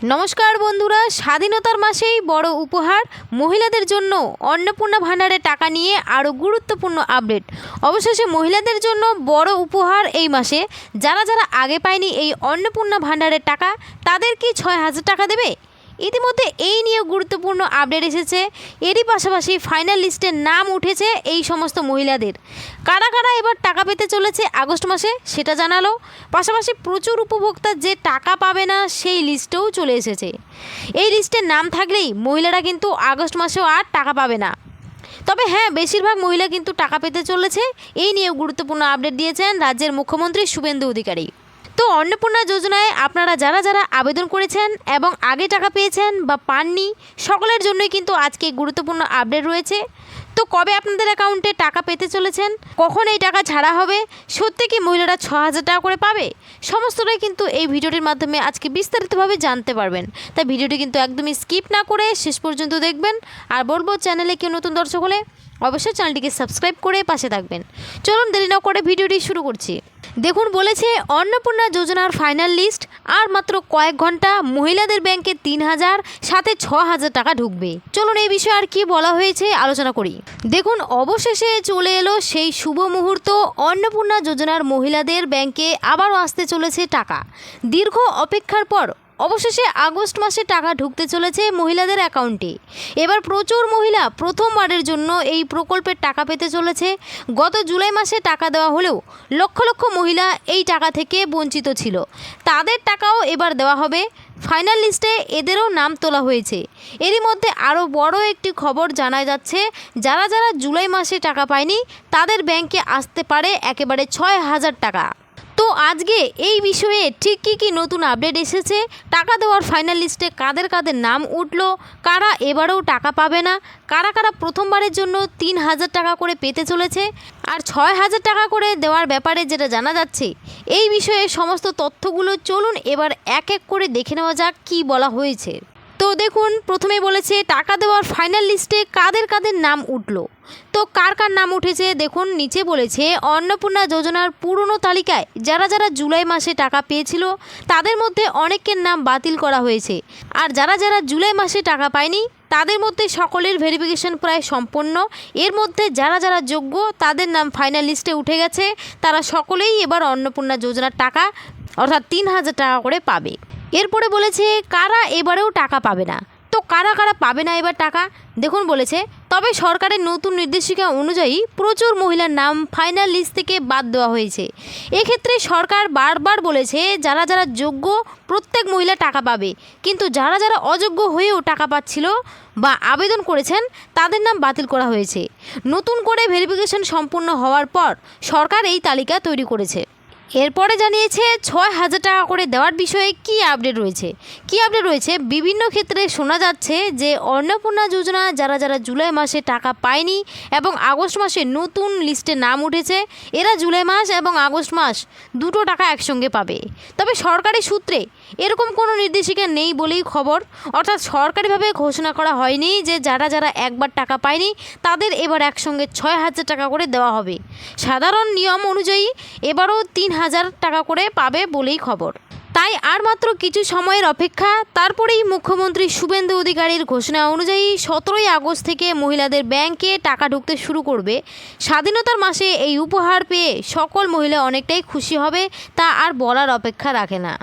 নমস্কার বন্ধুরা, স্বাধীনতার মাসেই বড় উপহার মহিলাদের জন্য অন্নপূর্ণা ভাণ্ডারের টাকা নিয়ে আরও গুরুত্বপূর্ণ আপডেট। অবশেষে মহিলাদের জন্য বড় উপহার এই মাসে। যারা যারা আগে পায়নি এই অন্নপূর্ণা ভাণ্ডারের টাকা, তাদের কি 6,000 টাকা দেবে? ইতিমধ্যে এই নিয়ে গুরুত্বপূর্ণ আপডেট এসেছে। এরই পাশাপাশি ফাইনাল লিস্টে নাম উঠেছে এই সমস্ত মহিলাদের। কারা কারা এবার টাকা পেতে চলেছে আগস্ট মাসে সেটা জানালো। পাশাপাশি প্রচুর উপভোক্তা যে টাকা পাবে না সেই লিস্টেও চলে এসেছে। এই লিস্টে নাম থাকলেই মহিলারা কিন্তু আগস্ট মাসেও আর টাকা পাবে না। তবে হ্যাঁ, বেশিরভাগ মহিলা কিন্তু টাকা পেতে চলেছে। এই নিয়েও গুরুত্বপূর্ণ আপডেট দিয়েছেন রাজ্যের মুখ্যমন্ত্রী শুভেন্দু অধিকারী। তো অন্নপূর্ণা যোজনায় আপনারা যারা যারা আবেদন করেছেন এবং আগে টাকা পেয়েছেন বা পাননি, সকলের জন্যই কিন্তু আজকে গুরুত্বপূর্ণ আপডেট রয়েছে। তো কবে আপনাদের অ্যাকাউন্টে টাকা পেতে চলেছেন, কখন এই টাকা ছাড়া হবে, সত্যি কি মহিলারা 6,000 টাকা করে পাবে, সমস্তটাই কিন্তু এই ভিডিওটির মাধ্যমে আজকে বিস্তারিতভাবে জানতে পারবেন। তাই ভিডিওটি কিন্তু একদমই স্কিপ না করে শেষ পর্যন্ত দেখবেন। আর বলবো, চ্যানেলে কেউ নতুন দর্শক হলে অবশ্যই চ্যানেলটিকে সাবস্ক্রাইব করে পাশে থাকবেন। চলুন দেরি না করে ভিডিওটি শুরু করছি। দেখুন, বলেছে অন্নপূর্ণা যোজনার ফাইনাল লিস্ট, আর মাত্র কয়েক ঘন্টা মহিলাদের ব্যাংকে 3,000 সাথে 6,000 টাকা ঢুকবে। চলুন এই বিষয়ে আর কি বলা হয়েছে আলোচনা করি। দেখুন, অবশেষে চলে এলো সেই শুভ মুহূর্ত। অন্নপূর্ণা যোজনার মহিলাদের ব্যাংকে আবারও আসতে চলেছে টাকা। দীর্ঘ অপেক্ষার পর অবশেষে আগস্ট মাসে টাকা ঢুকতে চলেছে মহিলাদের অ্যাকাউন্টে। এবার প্রচুর মহিলা প্রথমবারের জন্য এই প্রকল্পের টাকা পেতে চলেছে। গত জুলাই মাসে টাকা দেওয়া হলেও লক্ষ লক্ষ মহিলা এই টাকা থেকে বঞ্চিত ছিল। তাদের টাকাও এবার দেওয়া হবে। ফাইনাল লিস্টে এদেরও নাম তোলা হয়েছে। এরই মধ্যে আরও বড় একটি খবর জানা যাচ্ছে, যারা যারা জুলাই মাসে টাকা পায়নি তাদের ব্যাংকে আসতে পারে একেবারে 6,000 টাকা। তো আজকে এই বিষয়ে ঠিক কী নতুন আপডেট এসেছে, টাকা দেওয়ার ফাইনাল লিস্টে কাদের কাদের নাম উঠল, কারা এবারেও টাকা পাবে না, কারা কারা প্রথমবারের জন্য 3,000 টাকা করে পেতে চলেছে, আর 6,000 টাকা করে দেওয়ার ব্যাপারে যেটা জানা যাচ্ছে, এই বিষয়ে সমস্ত তথ্যগুলো চলুন এবার এক এক করে দেখে নেওয়া যাক কী বলা হয়েছে। তো দেখুন, প্রথমে বলেছে টাকা দেওয়ার ফাইনাল লিস্টে কাদের কাদের নাম উঠল। তো কার কার নাম উঠেছে দেখুন, নিচে বলেছে অন্নপূর্ণা যোজনার পুরনো তালিকায় যারা যারা জুলাই মাসে টাকা পেয়েছিল তাদের মধ্যে অনেকের নাম বাতিল করা হয়েছে। আর যারা যারা জুলাই মাসে টাকা পায়নি তাদের মধ্যে সকলের ভেরিফিকেশন প্রায় সম্পন্ন। এর মধ্যে যারা যারা যোগ্য তাদের নাম ফাইনাল লিস্টে উঠে গেছে। তারা সকলেই এবার অন্নপূর্ণা যোজনার টাকা অর্থাৎ 3,000 টাকা করে পাবে। এরপরে বলেছে কারা এবারেও টাকা পাবে না। তো কারা কারা পাবে না এবার টাকা দেখুন, বলেছে তবে সরকারের নতুন নির্দেশিকা অনুযায়ী প্রচুর মহিলার নাম ফাইনাল লিস্ট থেকে বাদ দেওয়া হয়েছে। এক্ষেত্রে সরকার বারবার বলেছে যারা যারা যোগ্য প্রত্যেক মহিলা টাকা পাবে, কিন্তু যারা যারা অযোগ্য হয়েও টাকা পাচ্ছিল বা আবেদন করেছেন তাদের নাম বাতিল করা হয়েছে। নতুন করে ভেরিফিকেশন সম্পূর্ণ হওয়ার পর সরকার এই তালিকা তৈরি করেছে। এরপরে জানিয়েছে 6,000 টাকা করে দেওয়ার বিষয়ে কী আপডেট রয়েছে। বিভিন্ন ক্ষেত্রে শোনা যাচ্ছে যে অন্নপূর্ণা যোজনা যারা যারা জুলাই মাসে টাকা পায়নি এবং আগস্ট মাসে নতুন লিস্টে নাম উঠেছে, এরা জুলাই মাস এবং আগস্ট মাস দুটো টাকা একসঙ্গে পাবে। তবে সরকারি সূত্রে এরকম কোনো নির্দেশিকা নেই বলেই খবর, অর্থাৎ সরকারিভাবে ঘোষণা করা হয়নি যে যারা যারা একবার টাকা পায়নি তাদের এবার একসঙ্গে 6,000 টাকা করে দেওয়া হবে। সাধারণ নিয়ম অনুযায়ী এবারও 3,000 টাকা করে পাবে বলেই খবর। তাই আর মাত্র কিছু সময়ের অপেক্ষা, তারপরেই মুখ্যমন্ত্রী শুভেন্দু অধিকারীর ঘোষণা অনুযায়ী 17ই আগস্ট থেকে মহিলাদের ব্যাংকে টাকা ঢুকতে শুরু করবে। স্বাধীনতার মাসে এই উপহার পেয়ে সকল মহিলা অনেকটাই খুশি হবে, তা আর বলার অপেক্ষা রাখে না।